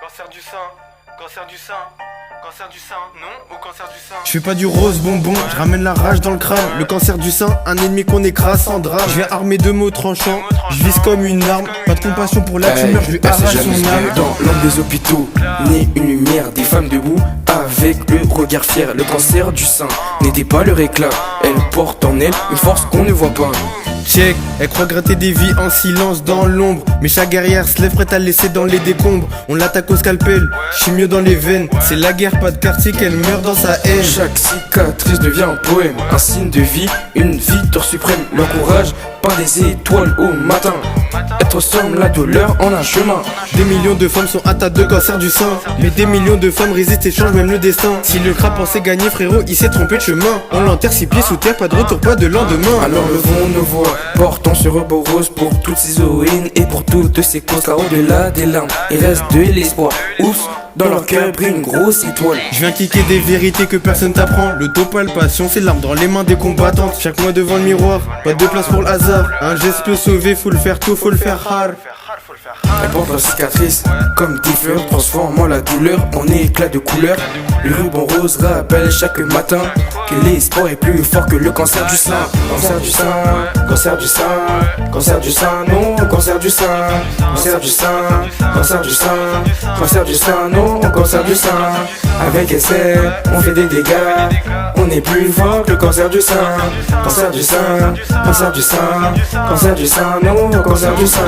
Cancer du sein, cancer du sein, cancer du sein, non au cancer du sein. Je fais pas du rose bonbon, je ramène la rage dans le crâne. Le cancer du sein, un ennemi qu'on écrase sans drame. Je viens armé de mots tranchants, je vise comme une arme. Pas de compassion pour la tumeur, je lui arrache son âme. Dans l'ombre des hôpitaux, naît une lumière, des femmes debout avec le regard fier. Le cancer du sein n'était pas leur éclat, elle porte en elle une force qu'on ne voit pas. Check, elle croit gratter des vies en silence dans l'ombre. Mais chaque guerrière se lève prête à laisser dans les décombres. On l'attaque au scalpel, chimio dans les veines. C'est la guerre, pas de quartier, qu'elle meurt dans sa haine. Chaque cicatrice devient un poème, un signe de vie, une victoire suprême. Leur courage peint des étoiles au matin. Elle transforme la douleur en un chemin. Des millions de femmes sont atteintes de cancer du sein. Mais des millions de femmes résistent et changent même le destin. Si le crabe pensait gagner, frérot, il s'est trompé de chemin. On l'enterre 6 pieds sous terre, pas de retour, pas de lendemain. Alors levons nos voix, portons ce rebord rose pour toutes ces héroïnes et pour toutes ces causes. Car au-delà des larmes, il reste de l'espoir. Ouf, dans leur cœur brille une grosse étoile. Je viens kicker des vérités que personne t'apprend. L'autopalpation, c'est l'arme dans les mains des combattantes. Chaque mois devant le miroir, pas de place pour le hasard. Un geste peut sauver, faut le faire tôt, faut le faire hard. Elle porte la cicatrice comme des fleurs, transformant la douleur en éclat de couleur. Le ruban rose rappelle chaque matin que l'espoir est plus fort que le cancer du sein. Cancer du sein, cancer du sein, cancer du sein, non, cancer du sein, cancer du sein, cancer du sein, cancer du sein, non, cancer du sein. Avec essai, on fait des dégâts, on est plus fort que le cancer du sein. Cancer du sein, cancer du sein, cancer du sein, non, cancer du sein.